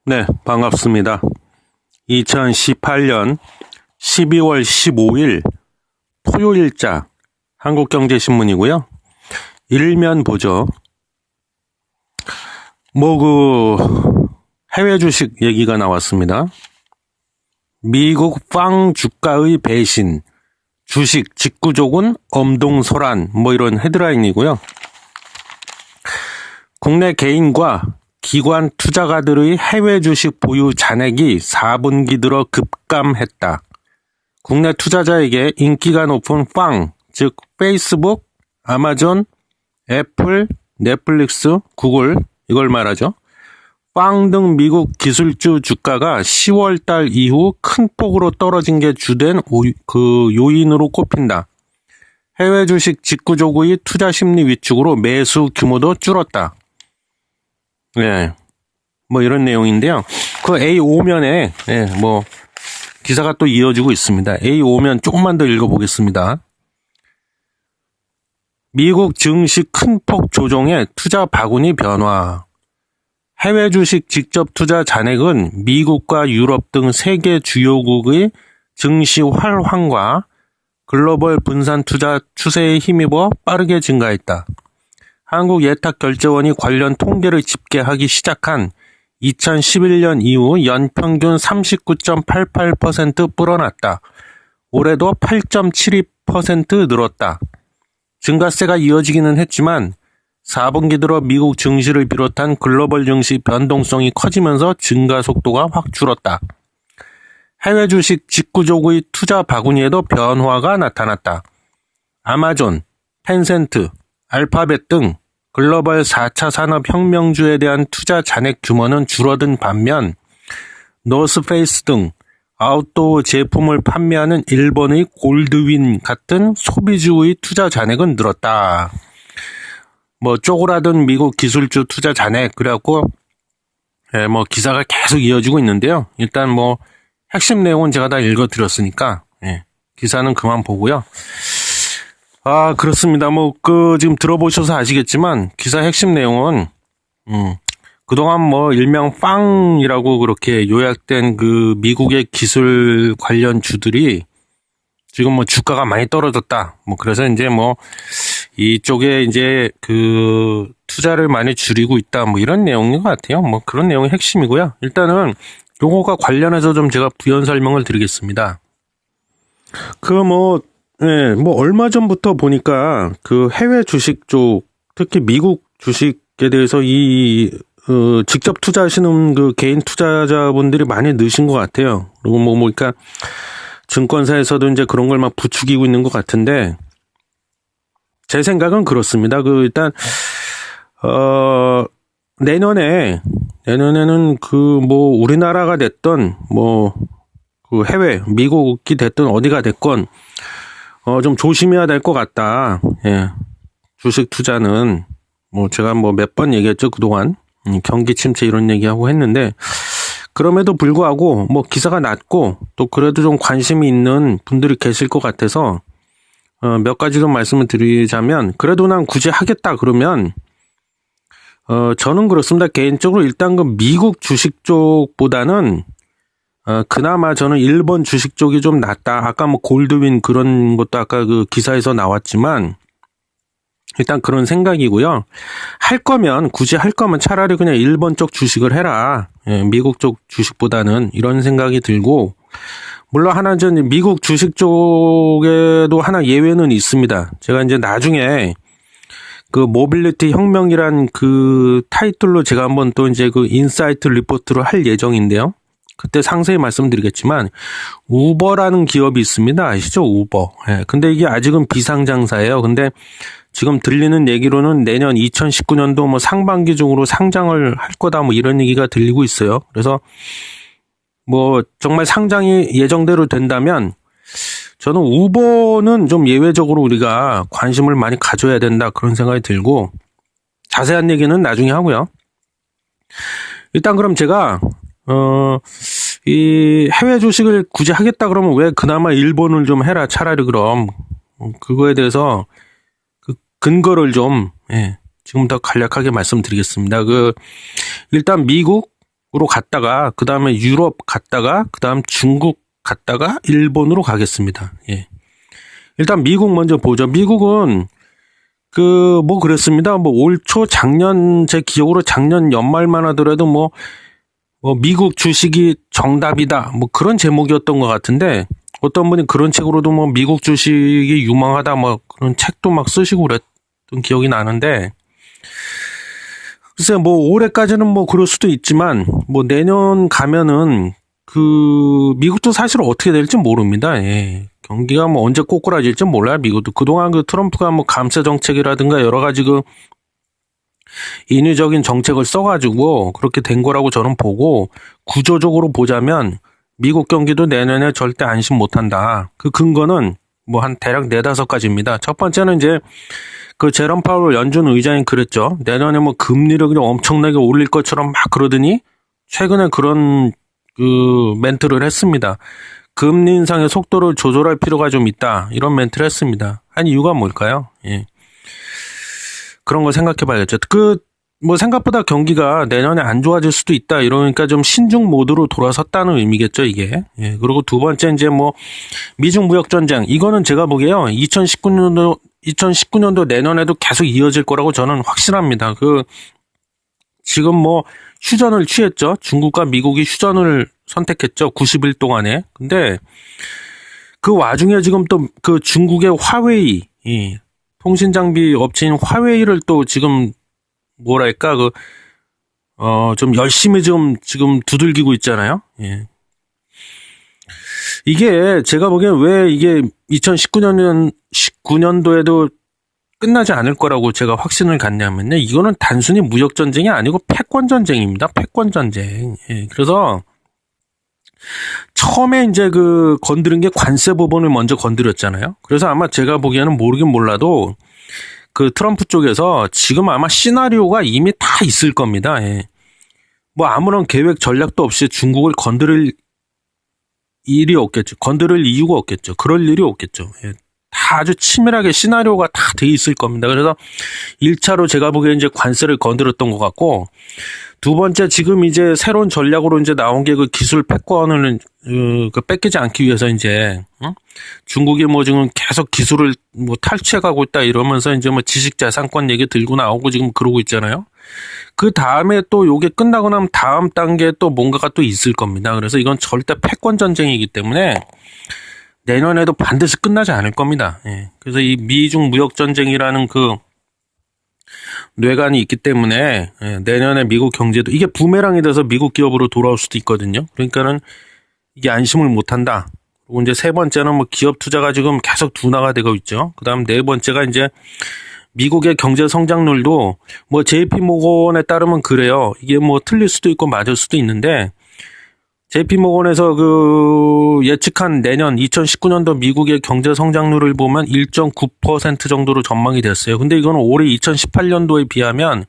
네, 반갑습니다. 2018년 12월 15일 토요일자 한국경제신문이고요. 일면 보죠. 해외 주식 얘기가 나왔습니다. 미국 빵 주가의 배신, 주식 직구족은 엄동설한, 이런 헤드라인이고요. 국내 개인과 기관 투자가들의 해외 주식 보유 잔액이 4분기 들어 급감했다. 국내 투자자에게 인기가 높은 빵, 즉 페이스북, 아마존, 애플, 넷플릭스, 구글, 이걸 말하죠. 빵 등 미국 기술주 주가가 10월 달 이후 큰 폭으로 떨어진 게 주된 요인으로 꼽힌다. 해외 주식 직구족의 투자 심리 위축으로 매수 규모도 줄었다. 네, 이런 내용인데요. 그 A5면에, 기사가 또 이어지고 있습니다. A5면 조금만 더 읽어보겠습니다. 미국 증시 큰 폭 조정에 투자 바구니 변화. 해외 주식 직접 투자 잔액은 미국과 유럽 등 세계 주요국의 증시 활황과 글로벌 분산 투자 추세에 힘입어 빠르게 증가했다. 한국예탁결제원이 관련 통계를 집계하기 시작한 2011년 이후 연평균 39.88% 불어났다. 올해도 8.72% 늘었다. 증가세가 이어지기는 했지만 4분기 들어 미국 증시를 비롯한 글로벌 증시 변동성이 커지면서 증가 속도가 확 줄었다. 해외 주식 직구족의 투자 바구니에도 변화가 나타났다. 아마존, 텐센트, 알파벳 등 글로벌 4차 산업혁명주에 대한 투자 잔액 규모는 줄어든 반면 노스페이스 등 아웃도어 제품을 판매하는 일본의 골드윈 같은 소비주의 투자 잔액은 늘었다. 쪼그라든 미국 기술주 투자 잔액, 그래갖고 기사가 계속 이어지고 있는데요. 일단 핵심 내용은 제가 다 읽어드렸으니까 기사는 그만 보고요. 그렇습니다. 지금 들어보셔서 아시겠지만, 기사 핵심 내용은, 그동안 일명 빵이라고 그렇게 요약된 미국의 기술 관련 주들이 지금 주가가 많이 떨어졌다. 그래서 이제 이쪽에 이제 투자를 많이 줄이고 있다. 이런 내용인 것 같아요. 그런 내용이 핵심이고요. 일단은 요거가 관련해서 좀 제가 부연 설명을 드리겠습니다. 얼마 전부터 보니까 해외 주식 쪽, 특히 미국 주식에 대해서 직접 투자하시는 개인 투자자분들이 많이 느신 것 같아요. 그리고 그러니까 증권사에서도 이제 그런 걸 막 부추기고 있는 것 같은데, 제 생각은 그렇습니다. 일단, 내년에는 우리나라가 됐던, 해외, 미국이 됐든 어디가 됐건, 좀 조심해야 될 것 같다. 예. 주식 투자는, 제가 몇 번 얘기했죠, 그동안. 경기 침체 이런 얘기하고 했는데, 그럼에도 불구하고, 기사가 낮고, 또 그래도 좀 관심이 있는 분들이 계실 것 같아서, 몇 가지 좀 말씀을 드리자면, 그래도 난 굳이 하겠다 그러면, 저는 그렇습니다. 개인적으로 일단 미국 주식 쪽보다는, 그나마 저는 일본 주식 쪽이 좀 낫다. 아까 골드윈 그런 것도 아까 기사에서 나왔지만, 일단 그런 생각이고요. 굳이 할 거면 차라리 그냥 일본 쪽 주식을 해라. 예, 미국 쪽 주식보다는 이런 생각이 들고, 물론 미국 주식 쪽에도 하나 예외는 있습니다. 제가 이제 나중에 모빌리티 혁명이란 타이틀로 제가 한번 또 이제 인사이트 리포트를 할 예정인데요. 그때 상세히 말씀드리겠지만, 우버라는 기업이 있습니다. 아시죠? 우버. 예, 근데 이게 아직은 비상장사예요. 근데 지금 들리는 얘기로는 내년 2019년도 상반기 중으로 상장을 할 거다 이런 얘기가 들리고 있어요. 그래서 정말 상장이 예정대로 된다면 저는 우버는 좀 예외적으로 우리가 관심을 많이 가져야 된다 그런 생각이 들고, 자세한 얘기는 나중에 하고요. 일단 그럼 제가 이 해외 주식을 굳이 하겠다 그러면 왜 그나마 일본을 좀 해라 차라리 그럼 그거에 대해서 근거를 좀 지금부터 간략하게 말씀드리겠습니다. 일단 미국 갔다가 그 다음에 유럽 갔다가 그 다음 중국 갔다가 일본으로 가겠습니다. 예. 일단 미국 먼저 보죠. 미국은 그랬습니다. 올 초 작년 제 기억으로 작년 연말만 하더라도 미국 주식이 정답이다. 그런 제목이었던 것 같은데 어떤 분이 그런 책으로도 미국 주식이 유망하다 그런 책도 막 쓰시고 그랬던 기억이 나는데 글쎄 올해까지는 그럴 수도 있지만 내년 가면은 미국도 사실 어떻게 될지 모릅니다. 예. 경기가 언제 꼬꾸라질지 몰라요. 미국도 그동안 트럼프가 감세 정책이라든가 여러 가지 인위적인 정책을 써가지고 그렇게 된 거라고 저는 보고 구조적으로 보자면 미국 경기도 내년에 절대 안심 못한다. 그 근거는 한 대략 4-5가지입니다. 첫 번째는 이제 제롬 파월 연준 의장이 그랬죠. 내년에 금리를 그냥 엄청나게 올릴 것처럼 막 그러더니 최근에 그런 멘트를 했습니다. 금리 인상의 속도를 조절할 필요가 좀 있다. 이런 멘트를 했습니다. 한 이유가 뭘까요? 예. 그런 걸 생각해 봐야겠죠. 생각보다 경기가 내년에 안 좋아질 수도 있다. 이러니까 좀 신중 모드로 돌아섰다는 의미겠죠, 이게. 예. 그리고 두 번째, 이제 미중 무역전쟁. 이거는 제가 보기에요. 2019년도 내년에도 계속 이어질 거라고 저는 확신합니다. 지금 휴전을 취했죠. 중국과 미국이 휴전을 선택했죠. 90일 동안에. 근데 그 와중에 지금 또 중국의 화웨이, 통신장비 업체인 화웨이를 또 지금 좀 열심히 지금 두들기고 있잖아요. 예. 이게 제가 보기엔 왜 이게 2019년도에도 끝나지 않을 거라고 제가 확신을 갖냐면요. 이거는 단순히 무역전쟁이 아니고 패권전쟁입니다. 패권전쟁. 예. 그래서 처음에 이제 건드린 게 관세 법원을 먼저 건드렸잖아요. 그래서 아마 제가 보기에는 모르긴 몰라도 트럼프 쪽에서 지금 아마 시나리오가 이미 다 있을 겁니다. 예. 아무런 계획 전략도 없이 중국을 건드릴 일이 없겠죠. 건드릴 이유가 없겠죠. 그럴 일이 없겠죠. 예. 다 아주 치밀하게 시나리오가 다 돼 있을 겁니다. 그래서 1차로 제가 보기엔 이제 관세를 건드렸던 것 같고, 두 번째 지금 이제 새로운 전략으로 이제 나온 게 기술 패권을 뺏기지 않기 위해서 이제 중국이 지금 계속 기술을 탈취해가고 있다 이러면서 이제 지식자산권 얘기 들고 나오고 지금 그러고 있잖아요. 그 다음에 또 요게 끝나고 나면 다음 단계에 또 뭔가가 또 있을 겁니다. 그래서 이건 절대 패권 전쟁이기 때문에 내년에도 반드시 끝나지 않을 겁니다. 예. 그래서 이 미중 무역 전쟁이라는 뇌관이 있기 때문에 내년에 미국 경제도 이게 부메랑이 돼서 미국 기업으로 돌아올 수도 있거든요. 그러니까는 이게 안심을 못한다. 그리고 이제 세 번째는 기업 투자가 지금 계속 둔화가 되고 있죠. 그다음 네 번째가 이제 미국의 경제 성장률도 JP 모건에 따르면 그래요. 이게 틀릴 수도 있고 맞을 수도 있는데 JP 모건에서 예측한 내년 2019년도 미국의 경제 성장률을 보면 1.9% 정도로 전망이 됐어요. 근데 이거는 올해 2018년도에 비하면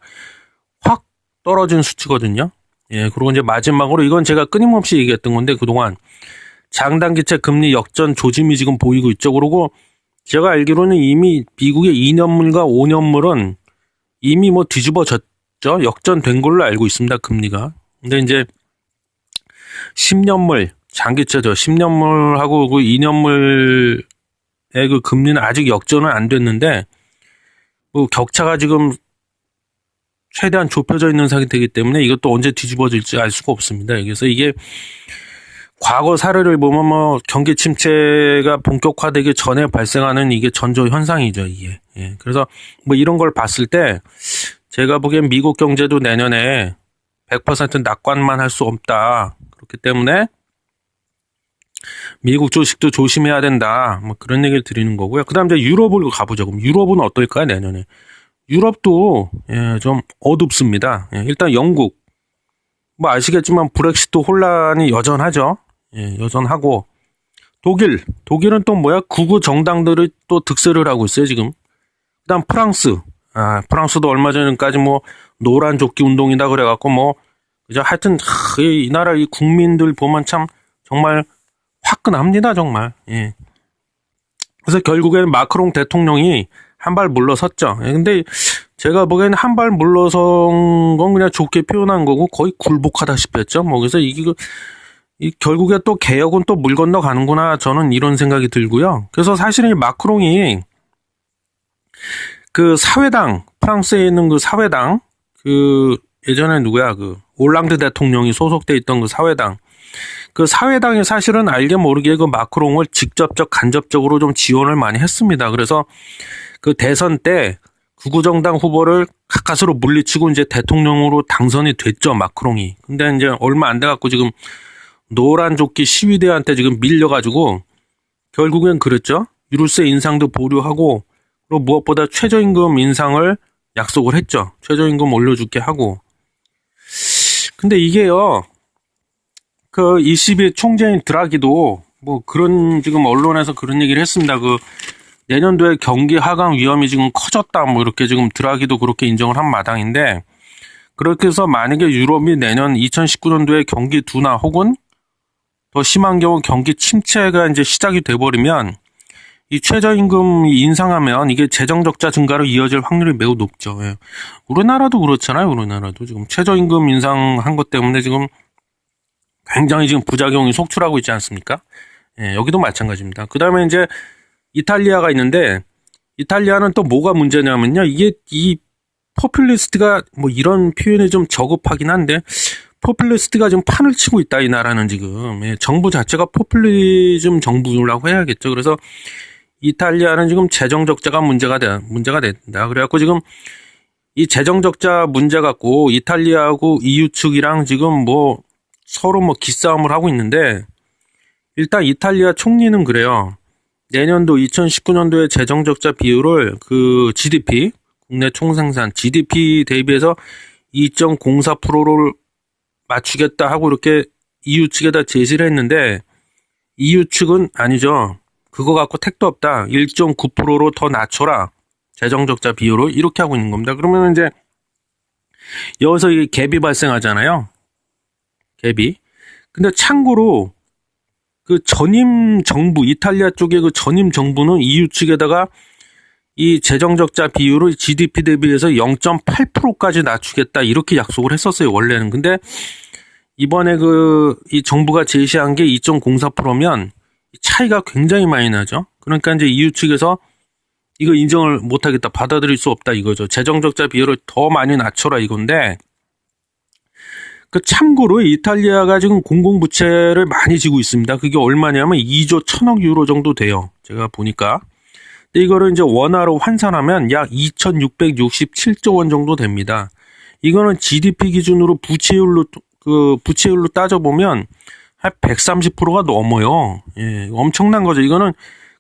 확 떨어진 수치거든요. 예, 그리고 이제 마지막으로 이건 제가 끊임없이 얘기했던 건데 그동안 장단기채 금리 역전 조짐이 지금 보이고 있죠. 그리고 제가 알기로는 이미 미국의 2년물과 5년물은 이미 뒤집어졌죠. 역전된 걸로 알고 있습니다. 금리가. 근데 이제 10년물, 장기채죠. 10년물하고 2년물의 금리는 아직 역전은 안 됐는데, 격차가 지금 최대한 좁혀져 있는 상태이기 때문에 이것도 언제 뒤집어질지 알 수가 없습니다. 그래서 이게 과거 사례를 보면 경기 침체가 본격화되기 전에 발생하는 이게 전조 현상이죠, 이게. 예. 그래서 이런 걸 봤을 때 제가 보기엔 미국 경제도 내년에 100% 낙관만 할 수 없다. 그렇기 때문에 미국 주식도 조심해야 된다. 그런 얘기를 드리는 거고요. 그 다음 이제 유럽을 가보죠. 그럼 유럽은 어떨까요, 내년에? 유럽도, 좀 어둡습니다. 일단 영국. 아시겠지만 브렉시트 혼란이 여전하죠. 여전하고. 독일은 또 극우 정당들이 또 득세를 하고 있어요, 지금. 그 다음 프랑스. 프랑스도 얼마 전까지 노란 조끼 운동이다 그래갖고 그죠? 하여튼, 이 나라 이 국민들 보면 참, 정말 화끈합니다, 정말. 예. 그래서 결국에는 마크롱 대통령이 한 발 물러섰죠. 근데 제가 보기에는 한 발 물러선 건 그냥 좋게 표현한 거고 거의 굴복하다시피 했죠. 뭐 그래서 결국에 또 개혁은 또 물 건너 가는구나 저는 이런 생각이 들고요. 그래서 사실은 이 마크롱이 그 사회당 프랑스에 있는 그 사회당 그 예전에 누구야 그 올랑드 대통령이 소속돼 있던 그 사회당이 사실은 알게 모르게 그 마크롱을 직접적 간접적으로 좀 지원을 많이 했습니다. 그래서 그 대선 때 극우정당 후보를 가까스로 물리치고 이제 대통령으로 당선이 됐죠, 마크롱이. 근데 이제 얼마 안 돼갖고 지금 노란 조끼 시위대한테 지금 밀려가지고 결국엔 그랬죠. 유류세 인상도 보류하고 그리고 무엇보다 최저임금 인상을 약속을 했죠. 최저임금 올려줄게 하고. 근데 이게요, 그 ECB 총재인 드라기도 뭐 그런 지금 언론에서 그런 얘기를 했습니다. 그 내년도에 경기 하강 위험이 지금 커졌다. 뭐 이렇게 지금 드라기도 그렇게 인정을 한 마당인데 그렇게 해서 만약에 유럽이 내년 2019년도에 경기 둔화 혹은 더 심한 경우 경기 침체가 이제 시작이 돼버리면 이 최저임금이 인상하면 이게 재정 적자 증가로 이어질 확률이 매우 높죠. 예. 우리나라도 그렇잖아요. 우리나라도 지금 최저임금 인상한 것 때문에 지금 굉장히 지금 부작용이 속출하고 있지 않습니까? 예, 여기도 마찬가지입니다. 그 다음에 이제 이탈리아가 있는데 이탈리아는 또 뭐가 문제냐면요. 이게 이 포퓰리스트가 뭐 이런 표현이 좀 저급하긴 한데 포퓰리스트가 지금 판을 치고 있다 이 나라는 지금. 예, 정부 자체가 포퓰리즘 정부라고 해야겠죠. 그래서 이탈리아는 지금 재정 적자가 문제가 된다. 그래갖고 지금 이 재정 적자 문제 갖고 이탈리아하고 EU 측이랑 지금 뭐 서로 뭐 기싸움을 하고 있는데 일단 이탈리아 총리는 그래요. 내년도 2019년도에 재정 적자 비율을 그 GDP 국내 총생산 GDP 대비해서 2.04%를 맞추겠다 하고 이렇게 EU 측에다 제시를 했는데 EU 측은 아니죠. 그거 갖고 택도 없다. 1.9%로 더 낮춰라. 재정적자 비율을 이렇게 하고 있는 겁니다. 그러면 이제 여기서 이 갭이 발생하잖아요. 갭이. 근데 참고로 그 전임 정부 이탈리아 쪽의 그 전임 정부는 EU 측에다가 이 재정적자 비율을 GDP 대비해서 0.8%까지 낮추겠다 이렇게 약속을 했었어요 원래는. 근데 이번에 이 정부가 제시한 게 2.04%면 차이가 굉장히 많이 나죠. 그러니까 이제 EU 측에서 이거 인정을 못하겠다, 받아들일 수 없다 이거죠. 재정적자 비율을 더 많이 낮춰라 이건데. 그 참고로 이탈리아가 지금 공공부채를 많이 지고 있습니다. 그게 얼마냐면 2조 1천억 유로 정도 돼요. 제가 보니까. 근데 이거를 이제 원화로 환산하면 약 2,667조 원 정도 됩니다. 이거는 GDP 기준으로 부채율로 따져보면 한 130%가 넘어요. 예, 엄청난 거죠. 이거는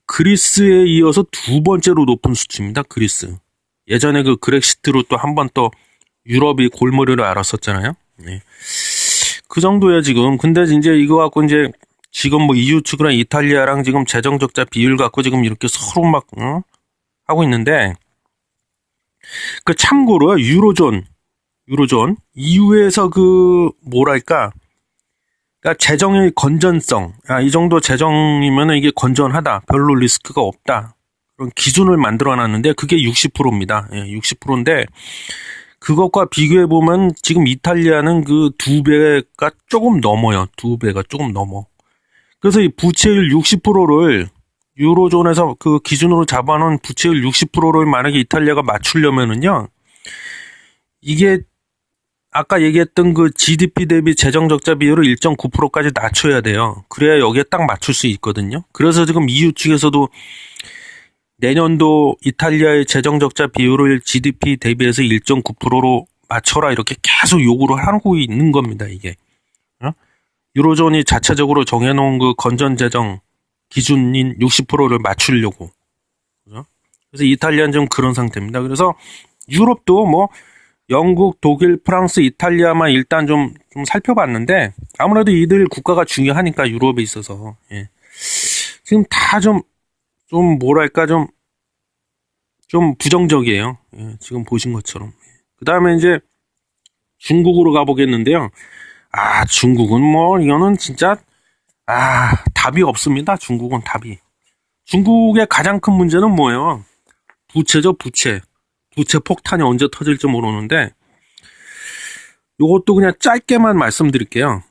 그리스에 이어서 두 번째로 높은 수치입니다. 그리스. 예전에 그 그렉시트로 또 한 번 또 유럽이 골머리를 앓았었잖아요. 예. 그 정도야 지금. 근데 이제 이거 갖고 이제 지금 뭐 EU 측이랑 이탈리아랑 지금 재정 적자 비율 갖고 지금 이렇게 서로 막 하고 있는데 그 참고로 유로존 EU에서 그 뭐랄까 그러니까 재정의 건전성 이 정도 재정이면 이게 건전하다 별로 리스크가 없다 그런 기준을 만들어 놨는데 그게 60%입니다. 예, 60%인데 그것과 비교해보면 지금 이탈리아는 그 2배가 조금 넘어요. 2배가 조금 넘어. 그래서 이 부채율 60%를 유로존에서 그 기준으로 잡아놓은 부채율 60%를 만약에 이탈리아가 맞추려면은요. 이게 아까 얘기했던 그 GDP 대비 재정적자 비율을 1.9%까지 낮춰야 돼요. 그래야 여기에 딱 맞출 수 있거든요. 그래서 지금 EU 측에서도 내년도 이탈리아의 재정적자 비율을 GDP 대비해서 1.9%로 맞춰라 이렇게 계속 요구를 하고 있는 겁니다. 이게 유로존이 자체적으로 정해놓은 그 건전재정 기준인 60%를 맞추려고. 그래서 이탈리아는 좀 그런 상태입니다. 그래서 유럽도 뭐 영국, 독일, 프랑스, 이탈리아만 일단 좀 살펴봤는데 아무래도 이들 국가가 중요하니까 유럽에 있어서 예. 지금 다 좀 뭐랄까 좀 부정적이에요. 예, 지금 보신 것처럼. 그 다음에 이제 중국으로 가보겠는데요. 중국은 뭐 이거는 진짜 답이 없습니다. 중국은 답이. 중국의 가장 큰 문제는 뭐예요? 부채죠, 부채. 부채 폭탄이 언제 터질지 모르는데 요것도 그냥 짧게만 말씀드릴게요.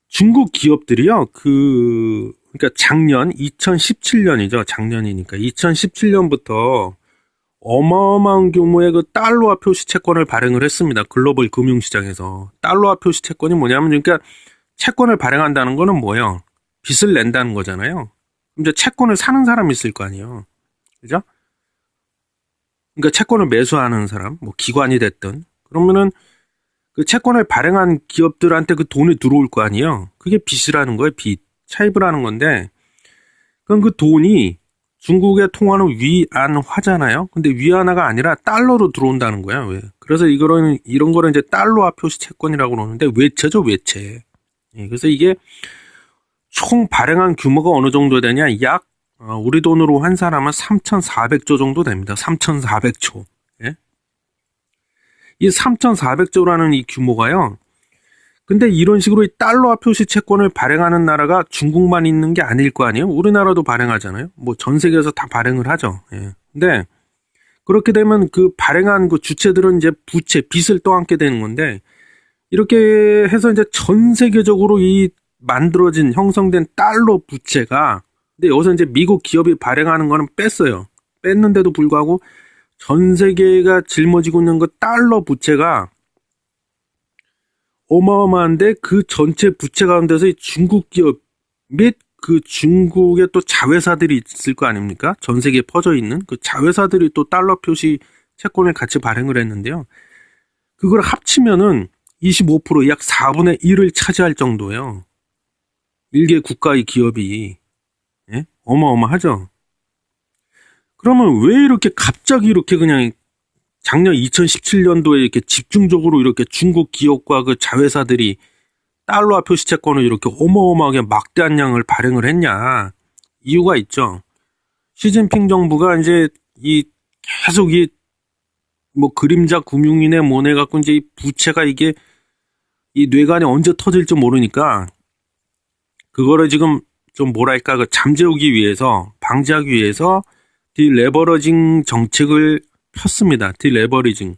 중국 기업들이요. 그러니까 작년 2017년이죠. 작년이니까 2017년부터 어마어마한 규모의 그 달러화 표시 채권을 발행을 했습니다. 글로벌 금융시장에서. 달러화 표시 채권이 뭐냐면, 그러니까 채권을 발행한다는 거는 뭐예요? 빚을 낸다는 거잖아요. 이제 채권을 사는 사람이 있을 거 아니에요. 그죠? 그러니까 채권을 매수하는 사람, 뭐 기관이 됐든, 그러면은 그 채권을 발행한 기업들한테 그 돈이 들어올 거 아니에요. 그게 빚이라는 거예요. 빚. 차입을 하는 건데, 그럼 그 돈이 중국에 통하는 위안화잖아요. 근데 위안화가 아니라 달러로 들어온다는 거야. 왜? 그래서 이런 거를 이제 달러화 표시 채권이라고 그러는데 외채죠, 외채. 예, 그래서 이게 총 발행한 규모가 어느 정도 되냐? 약 우리 돈으로 환산하면 3,400조 정도 됩니다. 3,400조. 예? 이 3,400조라는 이 규모가요. 근데 이런 식으로 이 달러화 표시 채권을 발행하는 나라가 중국만 있는 게 아닐 거 아니에요? 우리나라도 발행하잖아요. 뭐 전 세계에서 다 발행을 하죠. 예. 근데 그렇게 되면 그 발행한 그 주체들은 이제 부채, 빚을 떠안게 되는 건데 이렇게 해서 이제 전 세계적으로 이 만들어진 형성된 달러 부채가 근데 여기서 이제 미국 기업이 발행하는 거는 뺐어요. 뺐는데도 불구하고 전 세계가 짊어지고 있는 그 달러 부채가 어마어마한데 그 전체 부채 가운데서 이 중국 기업 및 그 중국의 또 자회사들이 있을 거 아닙니까? 전 세계에 퍼져 있는 그 자회사들이 또 달러 표시 채권을 같이 발행을 했는데요. 그걸 합치면은 25%, 약 4분의 1을 차지할 정도예요. 일개 국가의 기업이. 예? 어마어마하죠? 그러면 왜 이렇게 갑자기 이렇게 그냥 작년 2017년도에 이렇게 집중적으로 이렇게 중국 기업과 그 자회사들이 달러화 표시 채권을 이렇게 어마어마하게 막대한 양을 발행을 했냐. 이유가 있죠. 시진핑 정부가 이제 계속 뭐 그림자 금융이네 뭐네 갖고 이제 이 부채가 이게 이 뇌관이 언제 터질지 모르니까 그거를 지금 좀 뭐랄까 그 잠재우기 위해서 방지하기 위해서 디레버러징 정책을 폈습니다. 디레버리징.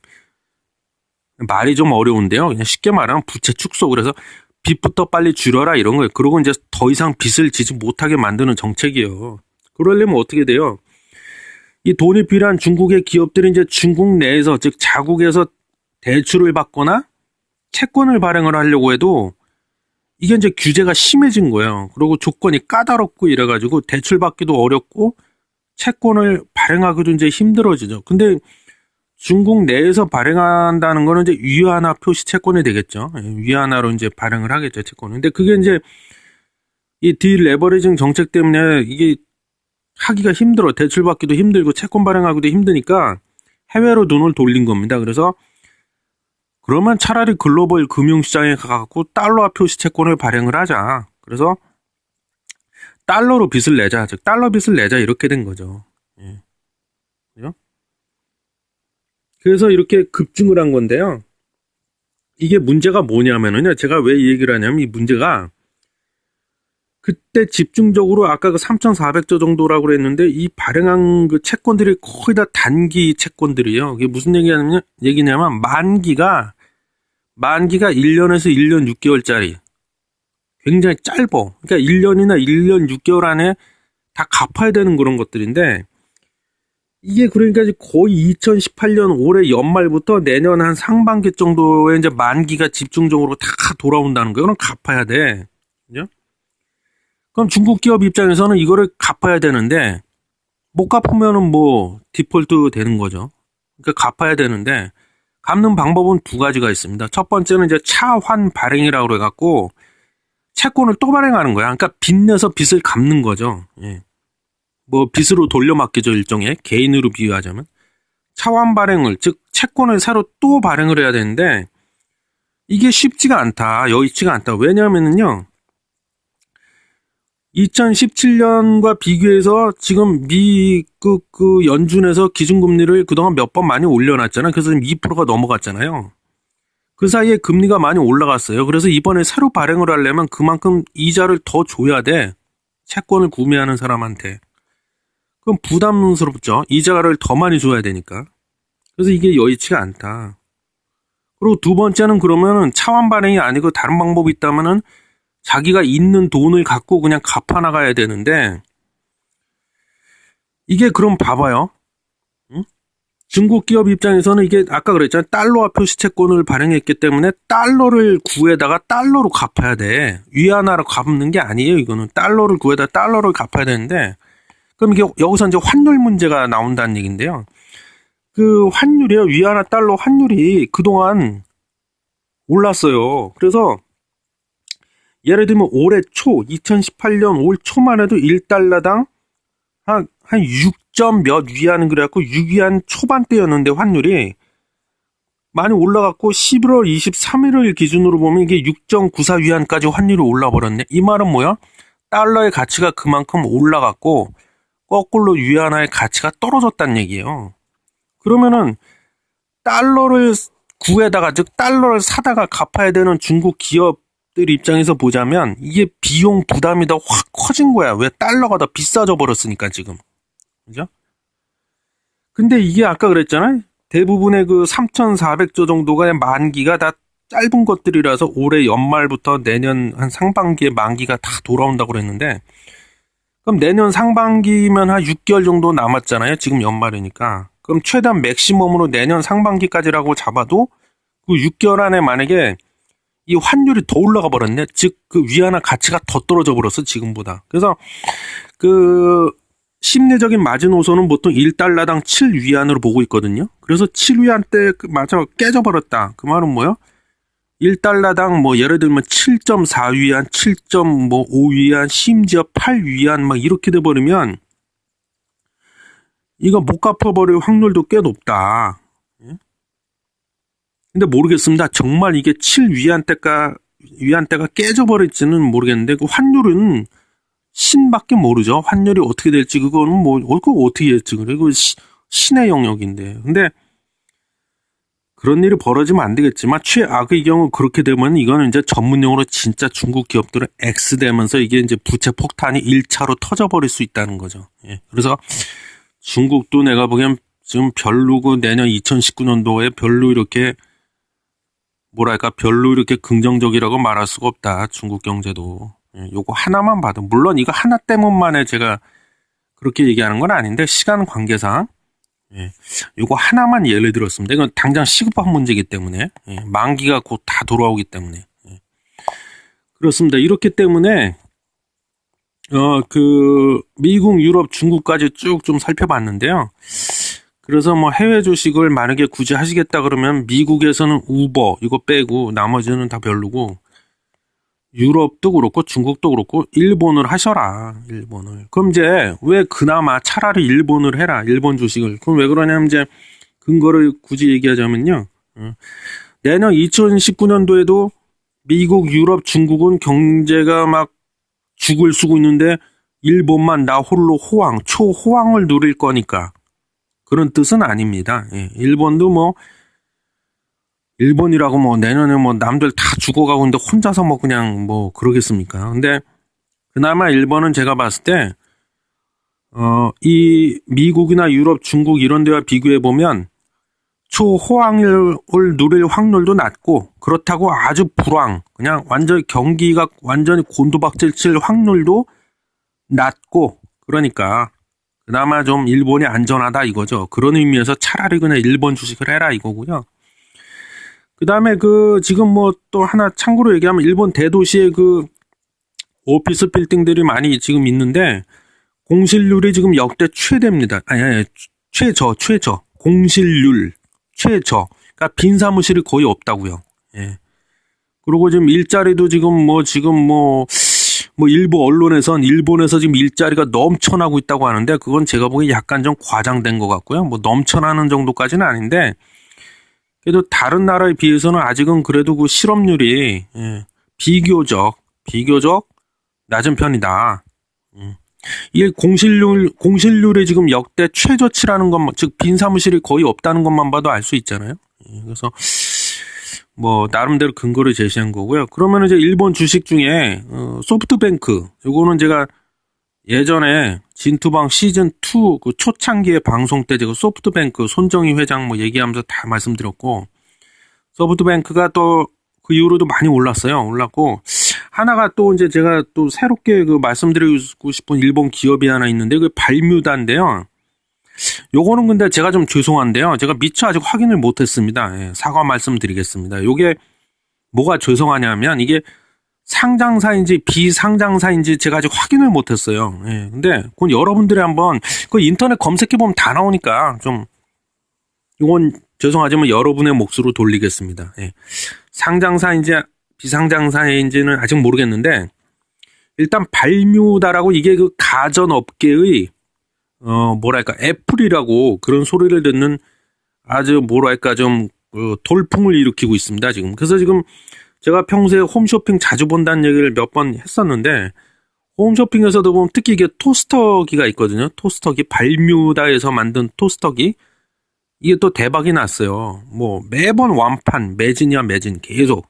말이 좀 어려운데요. 그냥 쉽게 말하면 부채 축소. 그래서 빚부터 빨리 줄여라 이런 거예요. 그리고 이제 더 이상 빚을 지지 못하게 만드는 정책이에요. 그러려면 어떻게 돼요? 이 돈이 필요한 중국의 기업들이 이제 중국 내에서 즉 자국에서 대출을 받거나 채권을 발행을 하려고 해도 이게 이제 규제가 심해진 거예요. 그리고 조건이 까다롭고 이래가지고 대출 받기도 어렵고 채권을 발행하기도 이제 힘들어지죠. 근데 중국 내에서 발행한다는 거는 이제 위안화 표시 채권이 되겠죠. 위안화로 이제 발행을 하겠죠, 채권은. 근데 그게 이제 이 디레버리징 정책 때문에 이게 하기가 힘들어. 대출 받기도 힘들고 채권 발행하기도 힘드니까 해외로 눈을 돌린 겁니다. 그래서 그러면 차라리 글로벌 금융시장에 가갖고 달러화 표시 채권을 발행을 하자. 그래서 달러로 빚을 내자. 즉 달러 빚을 내자 이렇게 된 거죠. 예. 그죠? 그래서 이렇게 급증을 한 건데요. 이게 문제가 뭐냐면은요. 제가 왜 이 얘기를 하냐면 이 문제가 그때 집중적으로 아까 그 3,400조 정도라고 그랬는데 이 발행한 그 채권들이 거의 다 단기 채권들이에요. 이게 무슨 얘기냐면 만기가 1년에서 1년 6개월짜리. 굉장히 짧아. 그러니까 1년이나 1년 6개월 안에 다 갚아야 되는 그런 것들인데 이게 그러니까 거의 2018년 올해 연말부터 내년 한 상반기 정도에 이제 만기가 집중적으로 다 돌아온다는 거예요. 그럼 갚아야 돼. 그죠? 그럼 중국 기업 입장에서는 이거를 갚아야 되는데 못 갚으면은 뭐 디폴트 되는 거죠. 그러니까 갚아야 되는데 갚는 방법은 두 가지가 있습니다. 첫 번째는 이제 차환 발행이라고 그래갖고 채권을 또 발행하는 거야. 그러니까 빚내서 빚을 갚는 거죠. 예. 뭐 빚으로 돌려막기죠, 일종의. 개인으로 비유하자면. 차환 발행을, 즉 채권을 새로 또 발행을 해야 되는데 이게 쉽지가 않다. 여의치가 않다. 왜냐하면은요. 2017년과 비교해서 지금 그 연준에서 기준금리를 그동안 몇 번 많이 올려놨잖아요. 그래서 지금 2%가 넘어갔잖아요. 그 사이에 금리가 많이 올라갔어요. 그래서 이번에 새로 발행을 하려면 그만큼 이자를 더 줘야 돼. 채권을 구매하는 사람한테. 그럼 부담스럽죠. 이자를 더 많이 줘야 되니까. 그래서 이게 여의치가 않다. 그리고 두 번째는 그러면은 차환 발행이 아니고 다른 방법이 있다면은 자기가 있는 돈을 갖고 그냥 갚아 나가야 되는데, 이게 그럼 봐봐요. 응? 중국 기업 입장에서는 이게 아까 그랬잖아요. 달러화 표시채권을 발행했기 때문에 달러를 구해다가 달러로 갚아야 돼. 위안화로 갚는 게 아니에요. 이거는 달러를 구해다 달러를 갚아야 되는데, 그럼 이게 여기서 이제 환율 문제가 나온다는 얘기인데요. 그 환율이요. 위안화 달러 환율이 그동안 올랐어요. 그래서 예를 들면 올해 초 2018년 올 초만 해도 1달러당 한 6점 몇 위안 그래갖고 6위안 초반대였는데 환율이 많이 올라갔고 11월 23일을 기준으로 보면 이게 6.94 위안까지 환율이 올라버렸네. 이 말은 뭐야? 달러의 가치가 그만큼 올라갔고 거꾸로 위안화의 가치가 떨어졌다는 얘기예요. 그러면은 달러를 구해다가 즉 달러를 사다가 갚아야 되는 중국 기업들 입장에서 보자면 이게 비용 부담이 더 확 커진 거야. 왜? 달러가 더 비싸져 버렸으니까 지금. 그죠? 근데 이게 아까 그랬잖아요. 대부분의 그 3,400조 정도가 만기가 다 짧은 것들이라서 올해 연말부터 내년 한 상반기에 만기가 다 돌아온다고 그랬는데, 그럼 내년 상반기면 한 6개월 정도 남았잖아요. 지금 연말이니까. 그럼 최대한 맥시멈으로 내년 상반기까지라고 잡아도 그 6개월 안에 만약에 이 환율이 더 올라가 버렸네. 즉 그 위안화 가치가 더 떨어져 버렸어 지금보다. 그래서 그 심리적인 마지노선은 보통 1달러당 7위안으로 보고 있거든요. 그래서 7위안 때 맞아 깨져버렸다. 그 말은 뭐야? 1달러당 뭐 예를 들면 7.4위안, 7.5위안, 심지어 8위안 막 이렇게 돼버리면 이거 못 갚아버릴 확률도 꽤 높다. 근데 모르겠습니다. 정말 이게 7위안대가 깨져버릴지는 모르겠는데 그 환율은 신밖에 모르죠. 환율이 어떻게 될지 그거는 뭐 그거 어떻게 했지 그래. 그 신의 영역인데. 근데 그런 일이 벌어지면 안 되겠지만 최악의 경우 그렇게 되면 이거는 이제 전문용어로 진짜 중국 기업들은 X되면서 이게 이제 부채 폭탄이 1차로 터져버릴 수 있다는 거죠. 예. 그래서 중국도 내가 보기엔 지금 별로고 내년 2019년도에 별로 이렇게 뭐랄까 별로 이렇게 긍정적이라고 말할 수가 없다. 중국 경제도. 예. 요거 하나만 봐도 물론 이거 하나 때문만에 제가 그렇게 얘기하는 건 아닌데 시간 관계상 예, 요거 하나만 예를 들었습니다. 이건 당장 시급한 문제이기 때문에 예, 만기가 곧 다 돌아오기 때문에 예. 그렇습니다. 이렇기 때문에 그 미국, 유럽, 중국까지 쭉 좀 살펴봤는데요. 그래서 뭐 해외 주식을 만약에 굳이 하시겠다 그러면 미국에서는 우버 이거 빼고 나머지는 다 별로고 유럽도 그렇고 중국도 그렇고 일본을 하셔라. 일본을. 그럼 이제 왜 그나마 차라리 일본을 해라. 일본 주식을. 그럼 왜 그러냐면 이제 근거를 굳이 얘기하자면요. 내년 2019년도에도 미국, 유럽, 중국은 경제가 막 죽을 쓰고 있는데 일본만 나 홀로 호황, 초호황을 누릴 거니까. 그런 뜻은 아닙니다. 예. 일본도 뭐 일본이라고 뭐 내년에 뭐 남들 다 죽어가고 있는데 혼자서 뭐 그냥 뭐 그러겠습니까? 근데 그나마 일본은 제가 봤을 때 이 미국이나 유럽, 중국 이런 데와 비교해 보면 초호황을 누릴 확률도 낮고 그렇다고 아주 불황, 그냥 완전 경기가 완전히 곤두박질 칠 확률도 낮고 그러니까 그나마 좀 일본이 안전하다 이거죠. 그런 의미에서 차라리 그냥 일본 주식을 해라 이거고요. 그 다음에 지금 뭐 또 하나 참고로 얘기하면 일본 대도시에 오피스 빌딩들이 많이 지금 있는데 공실률이 지금 역대 최대입니다. 아니, 최저. 공실률, 최저. 그러니까 빈 사무실이 거의 없다고요. 예. 그리고 지금 일자리도 지금 일부 언론에선 일본에서 지금 일자리가 넘쳐나고 있다고 하는데 그건 제가 보기에 약간 좀 과장된 것 같고요. 뭐 넘쳐나는 정도까지는 아닌데 그래도 다른 나라에 비해서는 아직은 그래도 그 실업률이 비교적 낮은 편이다. 이 공실률이 지금 역대 최저치라는 것만, 즉 빈 사무실이 거의 없다는 것만 봐도 알 수 있잖아요. 그래서 뭐 나름대로 근거를 제시한 거고요. 그러면 이제 일본 주식 중에 소프트뱅크, 요거는 제가 예전에 진투방 시즌2 그 초창기의 방송 때 제가 소프트뱅크 손정희 회장 뭐 얘기하면서 다 말씀드렸고, 소프트뱅크가 또 그 이후로도 많이 올랐고, 하나가 또 이제 제가 또 새롭게 그 말씀드리고 싶은 일본 기업이 하나 있는데, 그 발뮤다인데요. 요거는 근데 제가 좀 죄송한데요. 제가 미처 아직 확인을 못했습니다. 예, 사과 말씀드리겠습니다. 요게 뭐가 죄송하냐면, 이게 상장사인지 비상장사인지 제가 아직 확인을 못했어요. 예, 근데 그건 여러분들이 한번 그 인터넷 검색해보면 다 나오니까 좀, 이건 죄송하지만 여러분의 몫으로 돌리겠습니다. 예. 상장사인지 비상장사인지는 아직 모르겠는데, 일단 발뮤다라고 이게 그 가전업계의 뭐랄까 애플이라고 그런 소리를 듣는 아주 뭐랄까 좀 돌풍을 일으키고 있습니다 지금. 그래서 지금 제가 평소에 홈쇼핑 자주 본다는 얘기를 몇 번 했었는데, 홈쇼핑에서도 보면 특히 이게 토스터기가 있거든요. 토스터기, 발뮤다에서 만든 토스터기, 이게 또 대박이 났어요. 뭐 매번 완판, 매진이야 매진 계속.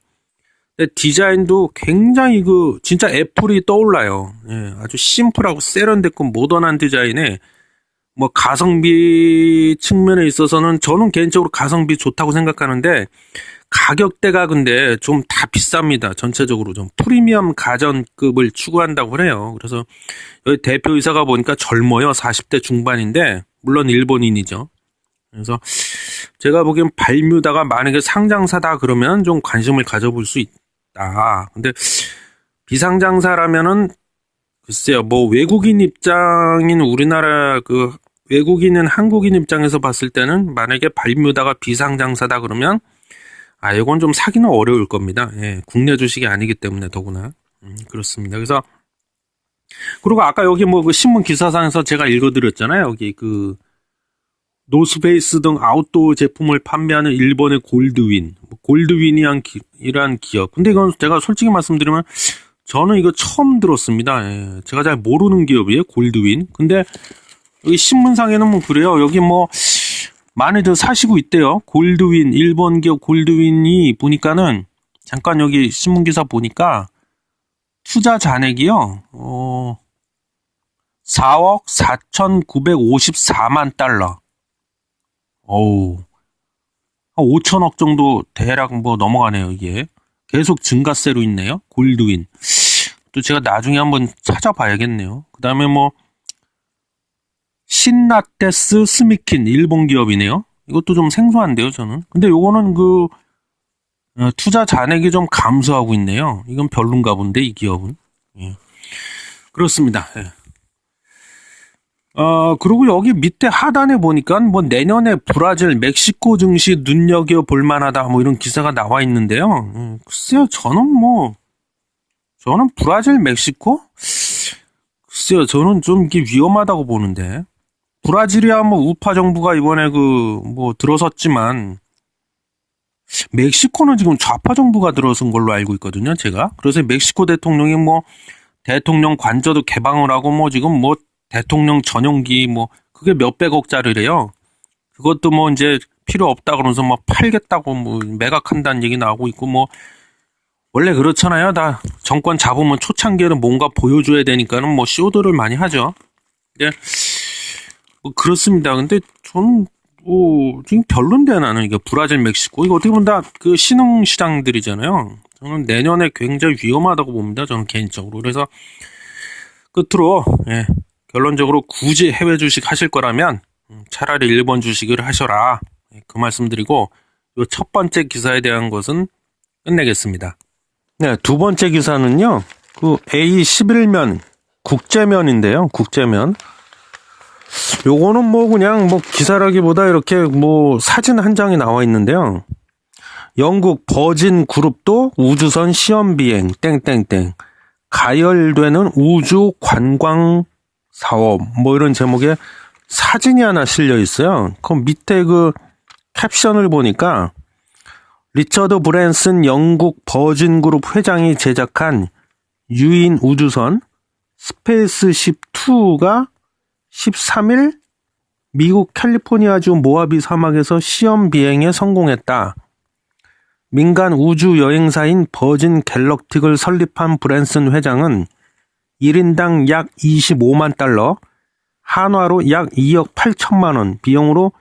근데 디자인도 굉장히 그 진짜 애플이 떠올라요. 예, 아주 심플하고 세련됐고 모던한 디자인에 뭐 가성비 측면에 있어서는 저는 개인적으로 가성비 좋다고 생각하는데, 가격대가 근데 좀 다 비쌉니다. 전체적으로 좀 프리미엄 가전급을 추구한다고 그래요. 그래서 여기 대표이사가 보니까 젊어요. 40대 중반인데 물론 일본인이죠. 그래서 제가 보기엔 발뮤다가 만약에 상장사다 그러면 좀 관심을 가져볼 수 있다. 근데 비상장사라면은 글쎄요, 뭐 외국인 입장인 우리나라 그 외국인은 한국인 입장에서 봤을 때는 만약에 발뮤다가 비상장사다 그러면 이건 좀 사기는 어려울 겁니다. 예, 국내 주식이 아니기 때문에 더구나. 그렇습니다. 그래서 그리고 아까 여기 뭐 그 신문 기사상에서 제가 읽어드렸잖아요. 여기 그 노스페이스 등 아웃도어 제품을 판매하는 일본의 골드윈이란 기업. 근데 이건 제가 솔직히 말씀드리면 저는 이거 처음 들었습니다. 예, 제가 잘 모르는 기업이에요, 골드윈. 근데 여기 신문상에는 뭐 그래요. 여기 뭐 많이들 사시고 있대요. 골드윈, 일본 기업 골드윈이 보니까는 잠깐 여기 신문기사 보니까 투자 잔액이요. 4억 4,954만 달러. 어우, 5천억 정도 대략 뭐 넘어가네요, 이게. 계속 증가세로 있네요. 골드윈. 또 제가 나중에 한번 찾아봐야겠네요. 그 다음에 뭐 신라테스 스미킨, 일본 기업이네요. 이것도 좀 생소한데요, 저는. 근데 요거는 그 투자 잔액이 좀 감소하고 있네요. 이건 별론가 본데, 이 기업은. 예. 그렇습니다. 예. 그리고 여기 밑에 하단에 보니까 뭐 내년에 브라질, 멕시코 증시 눈여겨볼 만하다 뭐 이런 기사가 나와 있는데요. 글쎄요, 저는 브라질, 멕시코? 글쎄요, 저는 좀 이게 위험하다고 보는데. 브라질이야 뭐 우파 정부가 이번에 뭐 들어섰지만, 멕시코는 지금 좌파 정부가 들어선 걸로 알고 있거든요, 제가. 그래서 멕시코 대통령이 뭐 대통령 관저도 개방을 하고 뭐 지금 뭐 대통령 전용기 뭐 그게 몇백억짜리래요. 그것도 뭐 이제 필요 없다 그러면서 뭐 팔겠다고 뭐 매각한다는 얘기 나오고 있고, 뭐 원래 그렇잖아요. 다 정권 잡으면 초창기에는 뭔가 보여줘야 되니까는 뭐 쇼들을 많이 하죠. 예. 뭐 그렇습니다. 근데 저는 지금 별론데, 나는 이게 브라질, 멕시코 이거 어떻게 보면 다 그 신흥 시장들이잖아요. 저는 내년에 굉장히 위험하다고 봅니다. 저는 개인적으로. 그래서 끝으로 결론적으로 굳이 해외 주식 하실 거라면 차라리 일본 주식을 하셔라. 그 말씀드리고 이 첫 번째 기사에 대한 것은 끝내겠습니다. 네, 두 번째 기사는요. 그 A11면 국제면인데요. 국제면. 요거는 뭐 그냥 뭐 기사라기보다 이렇게 뭐 사진 한 장이 나와 있는데요. 영국 버진 그룹도 우주선 시험 비행 땡땡땡 가열되는 우주 관광 사업 뭐 이런 제목의 사진이 하나 실려 있어요. 그 밑에 그 캡션을 보니까 리처드 브랜슨 영국 버진 그룹 회장이 제작한 유인 우주선 스페이스십 2가 13일 미국 캘리포니아주 모하비 사막에서 시험 비행에 성공했다. 민간 우주 여행사인 버진 갤럭틱을 설립한 브랜슨 회장은 1인당 약 25만 달러, 한화로 약 2억 8천만 원 비용으로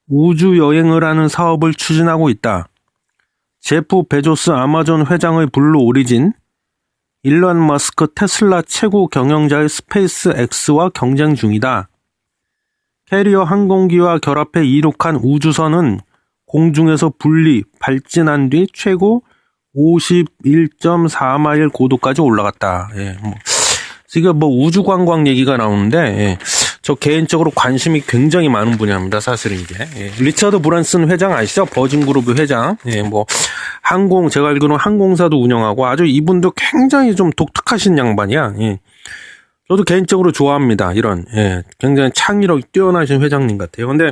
우주 여행을 하는 사업을 추진하고 있다. 제프 베조스 아마존 회장의 블루 오리진, 일론 머스크 테슬라 최고 경영자의 스페이스 X와 경쟁 중이다. 캐리어 항공기와 결합해 이륙한 우주선은 공중에서 분리, 발진한 뒤 최고 51.4마일 고도까지 올라갔다. 예, 지금 우주 관광 얘기가 나오는데, 예, 저 개인적으로 관심이 굉장히 많은 분야입니다. 사실은 이게. 예, 리처드 브랜슨 회장 아시죠? 버진그룹 회장. 예, 제가 알기로는 항공사도 운영하고 아주 이분도 굉장히 좀 독특하신 양반이야. 예. 저도 개인적으로 좋아합니다. 이런, 예, 굉장히 창의력이 뛰어나신 회장님 같아요. 근데,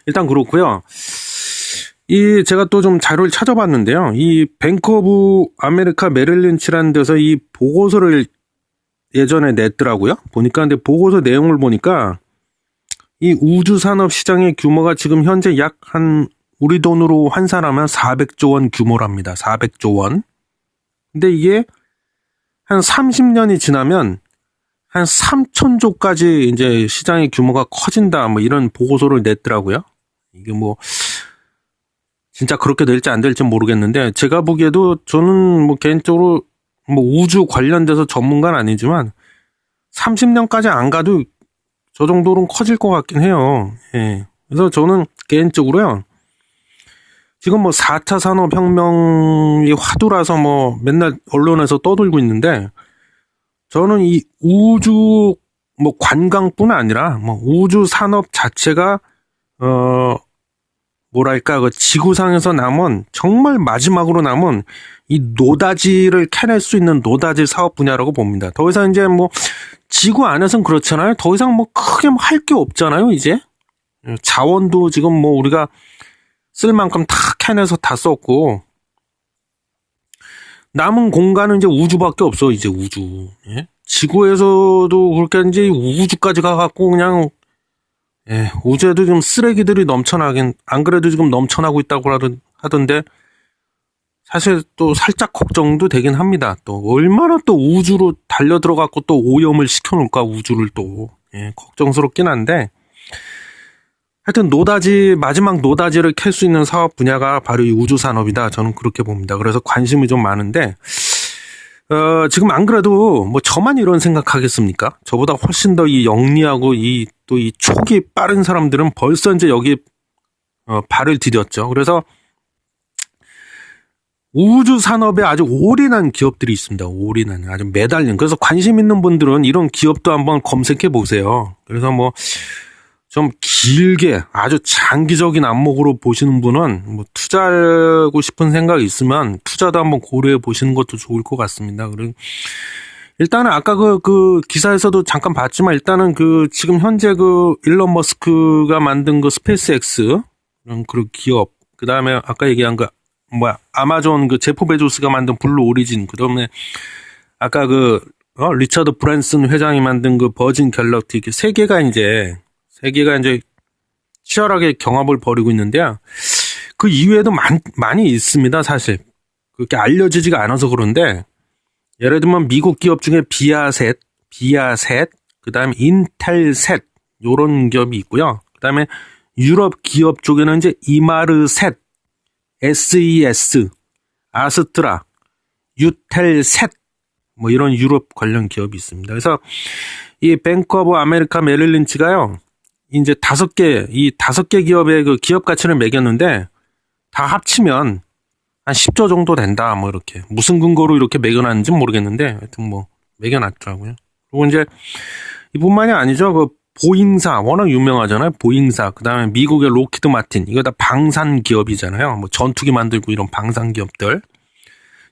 일단 그렇고요. 제가 또 좀 자료를 찾아봤는데요. 이 뱅크 오브 아메리카 메릴린치라는 데서 이 보고서를 예전에 냈더라고요. 보니까, 근데 보고서 내용을 보니까, 이 우주 산업 시장의 규모가 지금 현재 우리 돈으로 환산하면 400조 원 규모랍니다. 400조 원. 근데 이게 한 30년이 지나면 한 3천조까지 이제 시장의 규모가 커진다. 이런 보고서를 냈더라고요. 이게 진짜 그렇게 될지 안 될지 모르겠는데, 제가 보기에도 저는 개인적으로 우주 관련돼서 전문가는 아니지만 30년까지 안 가도 저 정도는 커질 것 같긴 해요. 예. 그래서 저는 개인적으로요, 지금 4차 산업혁명이 화두라서 맨날 언론에서 떠들고 있는데, 저는 이 우주 관광뿐 아니라 우주 산업 자체가 지구상에서 남은, 정말 마지막으로 남은 이 노다지를 캐낼 수 있는 노다지 사업 분야라고 봅니다. 더 이상 이제 지구 안에서는 그렇잖아요. 더 이상 크게 할 게 없잖아요, 이제. 자원도 지금 우리가 쓸 만큼 다 캐내서 다 썼고, 남은 공간은 이제 우주밖에 없어, 이제 우주. 예? 지구에서도 그렇게 이제 우주까지 가갖고 그냥, 예, 우주에도 지금 쓰레기들이 안 그래도 지금 넘쳐나고 있다고 하던데, 사실 또 살짝 걱정도 되긴 합니다. 또 얼마나 또 우주로 달려들어갖고 또 오염을 시켜놓을까, 우주를 또. 예, 걱정스럽긴 한데, 하여튼 마지막 노다지를 캘 수 있는 사업 분야가 바로 이 우주 산업이다. 저는 그렇게 봅니다. 그래서 관심이 좀 많은데, 지금 안 그래도 저만 이런 생각하겠습니까? 저보다 훨씬 더 이 영리하고 또 이 촉이 빠른 사람들은 벌써 이제 여기 발을 디뎠죠. 그래서 우주 산업에 아주 올인한 기업들이 있습니다. 아주 매달린. 그래서 관심 있는 분들은 이런 기업도 한번 검색해 보세요. 그래서 좀 길게 아주 장기적인 안목으로 보시는 분은 투자하고 싶은 생각이 있으면 투자도 한번 고려해 보시는 것도 좋을 것 같습니다. 그리고 일단은 아까 그 기사에서도 잠깐 봤지만, 일단은 지금 현재 일론 머스크가 만든 스페이스 X 그런 기업, 그 다음에 아까 얘기한 아마존 제프 베조스가 만든 블루 오리진, 그 다음에 아까 리처드 브랜슨 회장이 만든 버진 갤럭틱, 세 개가 이제 치열하게 경합을 벌이고 있는데요. 그 이외에도 많이 있습니다, 사실. 그렇게 알려지지가 않아서 그런데, 예를 들면 미국 기업 중에 비아셋, 그 다음에 인텔셋, 요런 기업이 있고요. 그 다음에 유럽 기업 쪽에는 이제 이마르셋, SES, 아스트라, 유텔셋, 이런 유럽 관련 기업이 있습니다. 그래서 이 뱅크 오브 아메리카 메릴린치가요, 이제 5개 기업의 기업 가치를 매겼는데, 다 합치면 한 10조 정도 된다, 이렇게. 무슨 근거로 이렇게 매겨놨는지 모르겠는데, 하여튼 매겨놨더라고요. 그리고 이제, 이뿐만이 아니죠. 보잉사, 워낙 유명하잖아요. 보잉사. 그 다음에 미국의 로키드 마틴. 이거 다 방산 기업이잖아요. 전투기 만들고 이런 방산 기업들.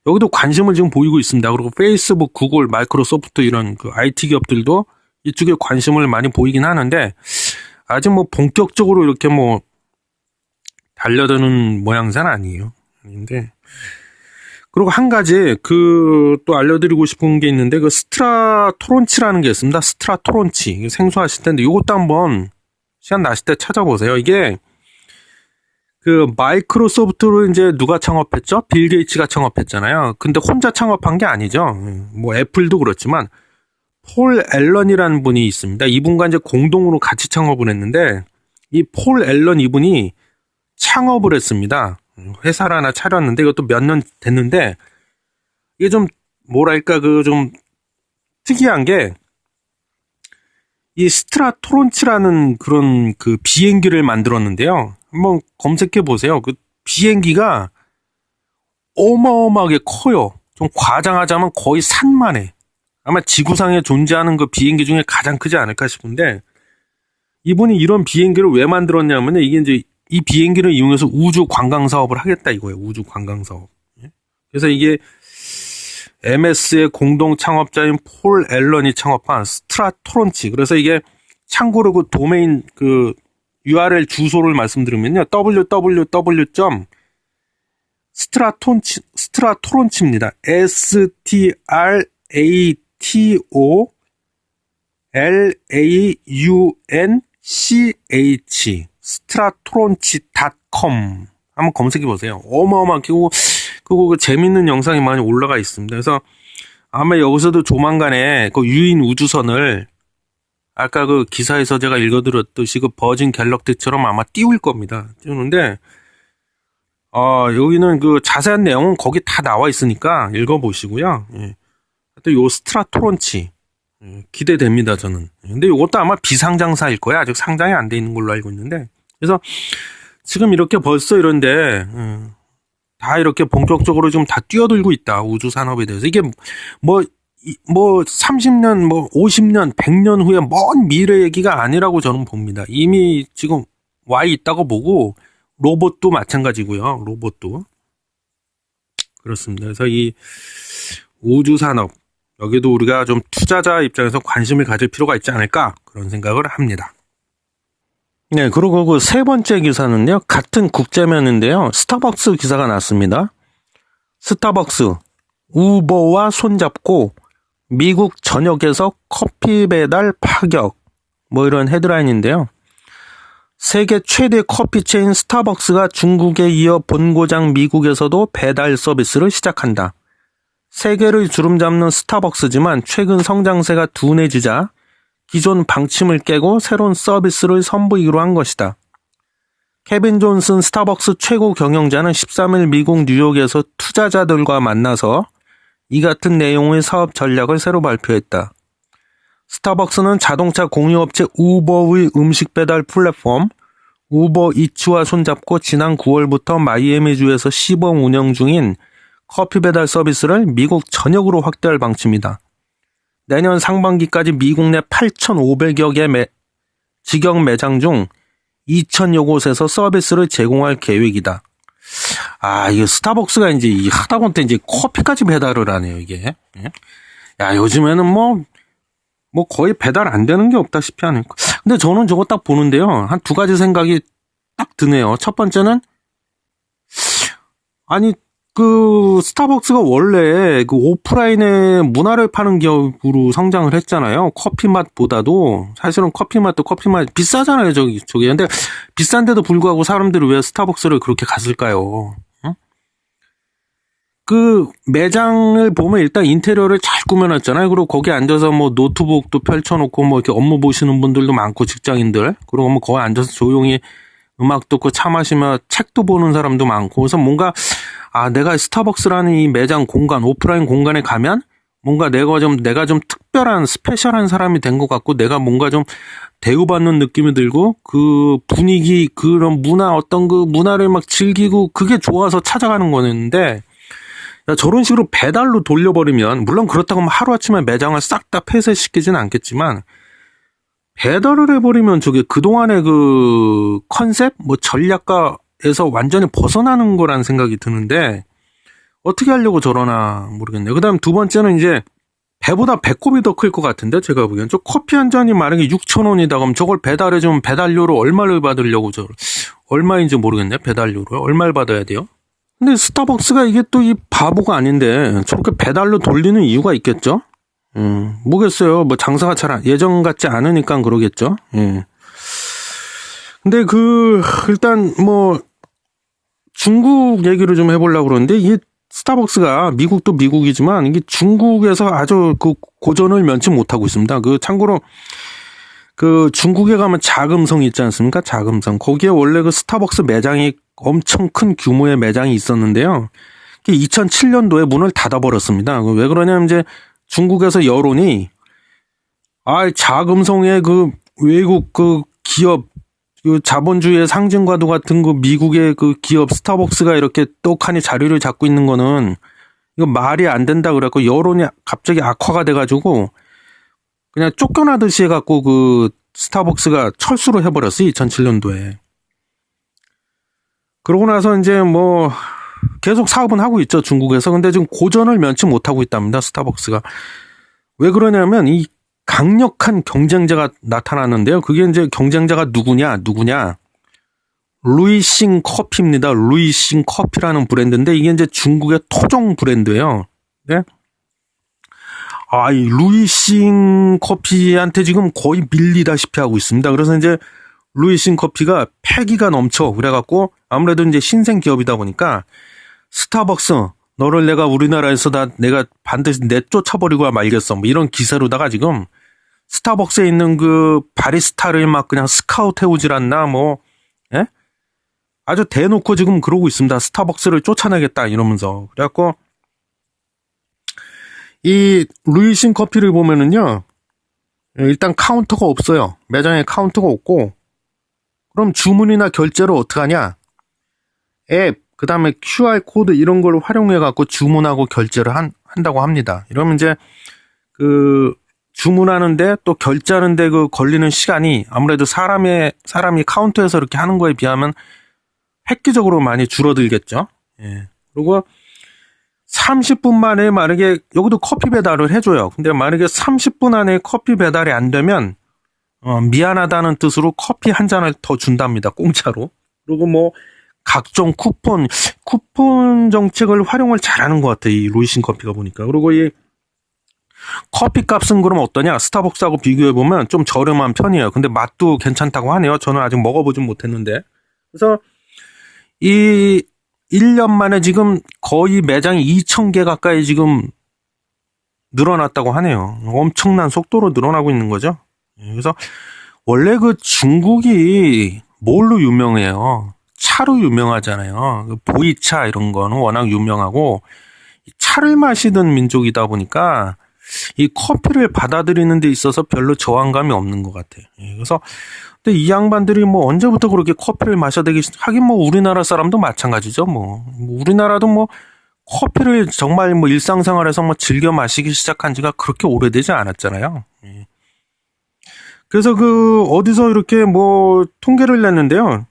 여기도 관심을 지금 보이고 있습니다. 그리고 페이스북, 구글, 마이크로소프트 이런 IT 기업들도 이쪽에 관심을 많이 보이긴 하는데, 아직 본격적으로 이렇게 달려드는 모양새는 아니에요. 아닌데. 그리고 한 가지, 또 알려드리고 싶은 게 있는데, 스트라토론치라는 게 있습니다. 스트라토론치. 생소하실 텐데, 이것도 한번 시간 나실 때 찾아보세요. 이게, 그 마이크로소프트를 이제 누가 창업했죠? 빌 게이츠가 창업했잖아요. 근데 혼자 창업한 게 아니죠. 뭐 애플도 그렇지만 폴 앨런이라는 분이 있습니다. 이분과 이제 공동으로 같이 창업을 했는데 이 폴 앨런 이분이 창업을 했습니다. 회사를 하나 차렸는데 이것도 몇 년 됐는데 이게 좀 뭐랄까 그 좀 특이한 게 이 스트라토론치라는 그런 그 비행기를 만들었는데요. 한번 검색해 보세요. 그 비행기가 어마어마하게 커요. 좀 과장하자면 거의 산만 해. 아마 지구상에 존재하는 그 비행기 중에 가장 크지 않을까 싶은데 이분이 이런 비행기를 왜 만들었냐면 이게 이제 이 비행기를 이용해서 우주 관광 사업을 하겠다 이거예요. 우주 관광 사업. 그래서 이게 MS의 공동 창업자인 폴 앨런이 창업한 스트라토론치. 그래서 이게 참고로 그 도메인 그 URL 주소를 말씀드리면요. www.스트라토론치입니다. STRATOLAUNCH 스트라토론치.com 한번 검색해 보세요. 어마어마하게 그리고 그 재밌는 영상이 많이 올라가 있습니다. 그래서 아마 여기서도 조만간에 그 유인 우주선을 아까 그 기사에서 제가 읽어드렸듯이 그 버진 갤럭시처럼 아마 띄울 겁니다. 띄우는데 여기는 그 자세한 내용은 거기 다 나와 있으니까 읽어보시고요. 예. 또 요 스트라토론치 기대됩니다, 저는. 근데 이것도 아마 비상장사일 거야. 아직 상장이 안 돼 있는 걸로 알고 있는데. 그래서 지금 이렇게 벌써 이런데 다 이렇게 본격적으로 좀 다 뛰어들고 있다. 우주 산업에 대해서. 이게 뭐 30년, 뭐 50년, 100년 후에 먼 미래 얘기가 아니라고 저는 봅니다. 이미 지금 와 있다고 보고 로봇도 마찬가지고요. 로봇도. 그렇습니다. 그래서 이 우주 산업 여기도 우리가 좀 투자자 입장에서 관심을 가질 필요가 있지 않을까 그런 생각을 합니다. 네, 그리고 그 세 번째 기사는요. 같은 국제면인데요. 스타벅스 기사가 났습니다. 스타벅스, 우버와 손잡고 미국 전역에서 커피 배달 파격. 뭐 이런 헤드라인인데요. 세계 최대 커피 체인 스타벅스가 중국에 이어 본고장 미국에서도 배달 서비스를 시작한다. 세계를 주름잡는 스타벅스지만 최근 성장세가 둔해지자 기존 방침을 깨고 새로운 서비스를 선보이기로 한 것이다. 케빈 존슨 스타벅스 최고 경영자는 13일 미국 뉴욕에서 투자자들과 만나서 이 같은 내용의 사업 전략을 새로 발표했다. 스타벅스는 자동차 공유업체 우버의 음식 배달 플랫폼 우버이츠와 손잡고 지난 9월부터 마이애미주에서 시범 운영 중인 커피 배달 서비스를 미국 전역으로 확대할 방침이다. 내년 상반기까지 미국 내 8,500여 개 직영 매장 중 2,000여 곳에서 서비스를 제공할 계획이다. 이게 스타벅스가 이제 하다못해 이제 커피까지 배달을 하네요, 이게. 야, 요즘에는 뭐 거의 배달 안 되는 게 없다시피 하네. 근데 저는 저거 딱 보는데요. 한 두 가지 생각이 딱 드네요. 첫 번째는, 아니, 그 스타벅스가 원래 그 오프라인에 문화를 파는 기업으로 성장을 했잖아요. 커피 맛보다도 사실은 커피 맛도 커피 맛 비싸잖아요. 저기. 근데 비싼데도 불구하고 사람들이 왜 스타벅스를 그렇게 갔을까요? 응? 그 매장을 보면 일단 인테리어를 잘 꾸며놨잖아요. 그리고 거기 앉아서 뭐 노트북도 펼쳐놓고 뭐 이렇게 업무 보시는 분들도 많고 직장인들. 그리고 뭐 거기 앉아서 조용히 음악 듣고 차 마시며 책도 보는 사람도 많고. 그래서 뭔가 내가 스타벅스라는 이 매장 공간, 오프라인 공간에 가면 뭔가 내가 좀 특별한, 스페셜한 사람이 된 것 같고 내가 뭔가 좀 대우받는 느낌이 들고 그 분위기, 그런 문화, 어떤 그 문화를 막 즐기고 그게 좋아서 찾아가는 거였는데 저런 식으로 배달로 돌려버리면 물론 그렇다고 하루아침에 매장을 싹 다 폐쇄시키지는 않겠지만 배달을 해버리면 저게 그동안의 그 컨셉, 뭐 전략가에서 완전히 벗어나는 거란 생각이 드는데 어떻게 하려고 저러나 모르겠네요. 그 다음 두 번째는 이제 배보다 배꼽이 더 클 것 같은데 제가 보기엔 저 커피 한 잔이 만약에 6,000원이다 그럼 저걸 배달해주면 배달료로 얼마를 받으려고 얼마인지 모르겠네요. 배달료를 얼마를 받아야 돼요? 근데 스타벅스가 이게 또 이 바보가 아닌데 저렇게 배달로 돌리는 이유가 있겠죠? 뭐겠어요. 뭐 장사가 잘 예전 같지 않으니까 그러겠죠. 예. 근데 일단 뭐 중국 얘기를 좀 해보려고 그러는데, 이게 스타벅스가 미국도 미국이지만, 이게 중국에서 아주 그 고전을 면치 못하고 있습니다. 참고로, 중국에 가면 자금성 있지 않습니까? 자금성. 거기에 원래 그 스타벅스 매장이 엄청 큰 규모의 매장이 있었는데요. 2007년도에 문을 닫아버렸습니다. 왜 그러냐면 이제 중국에서 여론이, 자금성의 외국 기업, 자본주의의 상징과도 같은 미국의 기업 스타벅스가 이렇게 떡하니 자리를 잡고 있는 거는 이거 말이 안 된다 그래갖고 여론이 갑자기 악화가 돼가지고 그냥 쫓겨나듯이 해갖고 스타벅스가 철수를 해버렸어요. 2007년도에. 그러고 나서 이제 계속 사업은 하고 있죠. 중국에서. 근데 지금 고전을 면치 못하고 있답니다. 스타벅스가. 왜 그러냐면 이 강력한 경쟁자가 나타났는데요. 그게 이제 경쟁자가 누구냐? 루이싱 커피입니다. 루이싱 커피라는 브랜드인데 이게 이제 중국의 토종 브랜드예요. 네? 이 루이싱 커피한테 지금 거의 밀리다시피 하고 있습니다. 그래서 이제 루이싱 커피가 패기가 넘쳐. 그래갖고 아무래도 이제 신생 기업이다 보니까 스타벅스 너를 내가 우리나라에서 내가 반드시 내쫓아버리고 말겠어. 이런 기세로다가 지금 스타벅스에 있는 바리스타를 막 그냥 스카우트 해오질 않나, 예? 아주 대놓고 지금 그러고 있습니다. 스타벅스를 쫓아내겠다, 이러면서. 그래갖고, 이 루이싱 커피를 보면은요, 일단 카운터가 없어요. 매장에 카운터가 없고, 그럼 주문이나 결제를 어떡하냐? 앱, 그 다음에 QR코드 이런 걸 활용해갖고 주문하고 결제를 한다고 합니다. 이러면 이제, 주문하는데 또 결제하는데 걸리는 시간이 아무래도 사람이 카운터에서 이렇게 하는 거에 비하면 획기적으로 많이 줄어들겠죠. 예. 그리고 30분 만에 만약에 여기도 커피 배달을 해줘요. 근데 만약에 30분 안에 커피 배달이 안 되면 미안하다는 뜻으로 커피 한 잔을 더 준답니다. 공짜로. 그리고 각종 쿠폰 정책을 활용을 잘하는 것 같아요. 이 루이싱 커피가 보니까. 그리고 이 커피 값은 그럼 어떠냐? 스타벅스하고 비교해보면 좀 저렴한 편이에요. 근데 맛도 괜찮다고 하네요. 저는 아직 먹어보진 못했는데. 그래서 이 1년 만에 지금 거의 매장이 2,000개 가까이 지금 늘어났다고 하네요. 엄청난 속도로 늘어나고 있는 거죠. 그래서 원래 중국이 뭘로 유명해요? 차로 유명하잖아요. 보이차 이런 거는 워낙 유명하고 차를 마시던 민족이다 보니까 이 커피를 받아들이는 데 있어서 별로 저항감이 없는 것 같아요. 그래서 근데 이 양반들이 언제부터 그렇게 커피를 마셔대기 하긴 우리나라 사람도 마찬가지죠. 우리나라도 커피를 정말 일상생활에서 즐겨 마시기 시작한 지가 그렇게 오래되지 않았잖아요. 그래서 어디서 이렇게 통계를 냈는데요.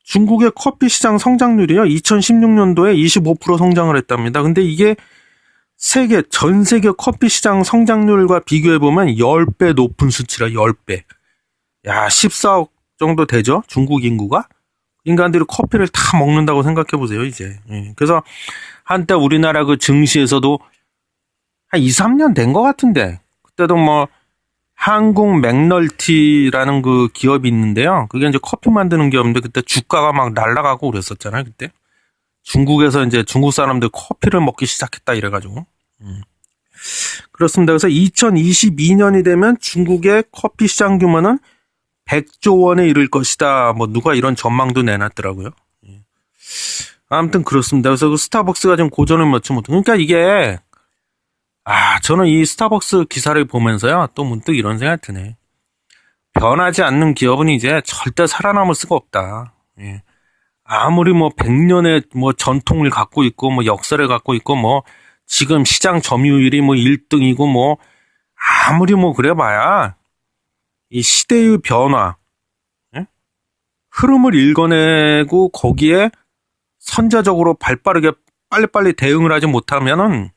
중국의 커피 시장 성장률이요. 2016년도에 25% 성장을 했답니다. 근데 이게 전 세계 커피 시장 성장률과 비교해보면 10배 높은 수치라, 10배. 야, 14억 정도 되죠? 중국 인구가? 인간들이 커피를 다 먹는다고 생각해보세요, 이제. 그래서 한때 우리나라 증시에서도 한 2, 3년 된 것 같은데, 그때도 한국 맥널티라는 기업이 있는데요. 그게 이제 커피 만드는 기업인데, 그때 주가가 막 날아가고 그랬었잖아요, 그때. 중국에서 이제 중국 사람들 커피를 먹기 시작했다 이래가지고. 그렇습니다. 그래서 2022년이 되면 중국의 커피 시장 규모는 100조 원에 이를 것이다. 누가 이런 전망도 내놨더라고요. 아무튼 그렇습니다. 그래서 스타벅스가 지금 고전을 면치 못하고. 그러니까 이게, 저는 이 스타벅스 기사를 보면서요. 또 문득 이런 생각이 드네. 변하지 않는 기업은 이제 절대 살아남을 수가 없다. 아무리 100년의 전통을 갖고 있고 역사를 갖고 있고 지금 시장 점유율이 1등이고 아무리 그래봐야 이 시대의 변화, 흐름을 읽어내고 거기에 선제적으로 발빠르게 빨리빨리 대응을 하지 못하면은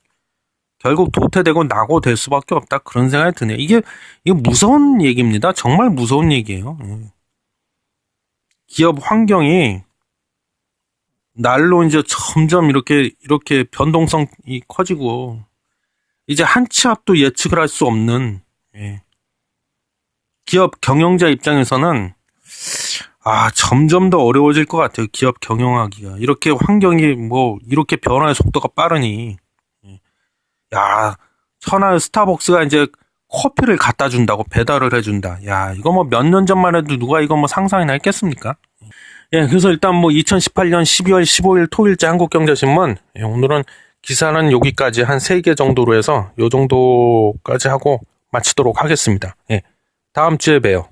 결국 도태되고 낙오될 수밖에 없다. 그런 생각이 드네요. 이게 무서운 얘기입니다. 정말 무서운 얘기예요. 기업 환경이 날로 이제 점점 이렇게 변동성이 커지고, 이제 한 치 앞도 예측을 할 수 없는, 기업 경영자 입장에서는, 점점 더 어려워질 것 같아요. 기업 경영하기가. 이렇게 환경이 이렇게 변화의 속도가 빠르니. 야, 천하의 스타벅스가 이제 커피를 갖다 준다고 배달을 해준다. 야, 이거 몇 년 전만 해도 누가 이거 상상이나 했겠습니까? 예, 그래서 일단 2018년 12월 15일 토일제 한국경제신문. 예, 오늘은 기사는 여기까지 한 3개 정도로 해서 요 정도까지 하고 마치도록 하겠습니다. 예, 다음 주에 봬요.